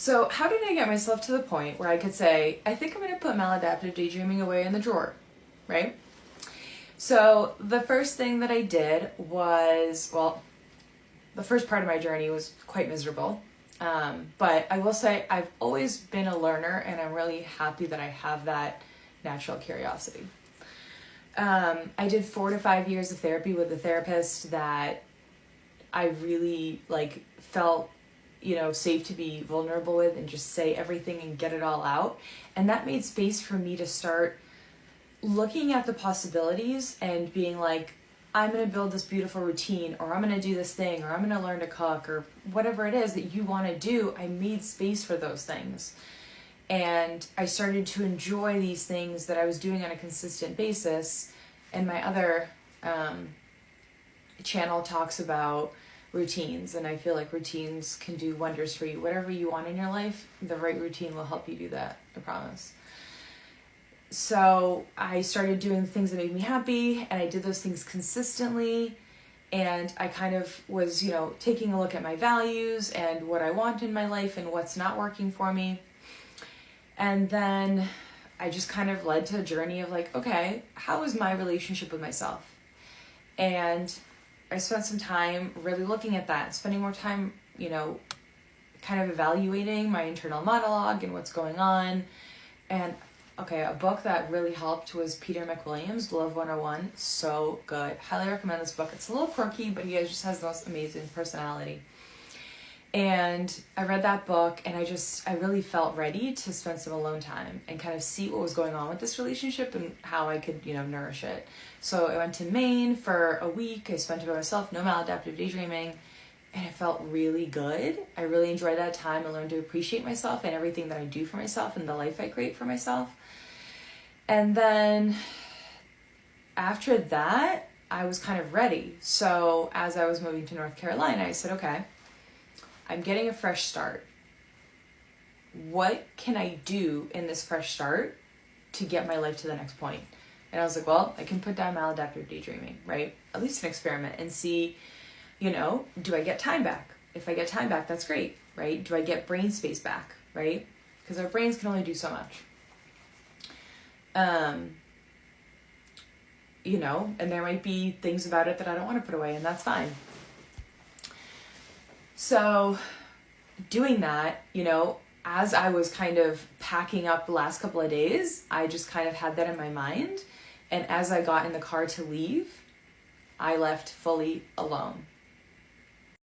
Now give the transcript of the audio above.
So how did I get myself to the point where I could say, I think I'm going to put maladaptive daydreaming away in the drawer, right? So the first thing that I did was, well, the first part of my journey was quite miserable. But I will say I've always been a learner, and I'm really happy that I have that natural curiosity. I did 4 to 5 years of therapy with a therapist that I really felt, safe to be vulnerable with and just say everything and get it all out. And that made space for me to start looking at the possibilities and being like, I'm going to build this beautiful routine, or I'm going to do this thing, or I'm going to learn to cook, or whatever it is that you want to do. I made space for those things. And I started to enjoy these things that I was doing on a consistent basis. And my other channel talks about routines, and I feel like routines can do wonders for you. Whatever you want in your life, the right routine will help you do that, I promise. So I started doing things that made me happy, and I did those things consistently. And I kind of was, taking a look at my values and what I want in my life and what's not working for me. And then I just kind of led to a journey of okay, how is my relationship with myself? And I spent some time really looking at that, spending more time, kind of evaluating my internal monologue and what's going on. And okay, a book that really helped was Peter McWilliams' Love 101. So good. Highly recommend this book. It's a little quirky, but he just has the most amazing personality. And I read that book, and I really felt ready to spend some alone time and kind of see what was going on with this relationship and how I could, nourish it. So I went to Maine for a week. I spent it by myself, no maladaptive daydreaming, and it felt really good. I really enjoyed that time. I learned to appreciate myself and everything that I do for myself and the life I create for myself. And then after that, I was kind of ready. So as I was moving to North Carolina, I said, okay, I'm getting a fresh start. What can I do in this fresh start to get my life to the next point? And I was like, well, I can put down maladaptive daydreaming, right? At least an experiment and see, do I get time back? If I get time back, that's great, right? Do I get brain space back, right? Because our brains can only do so much. And there might be things about it that I don't want to put away, and that's fine. So doing that, as I was kind of packing up the last couple of days, I just kind of had that in my mind. And as I got in the car to leave, I left fully alone.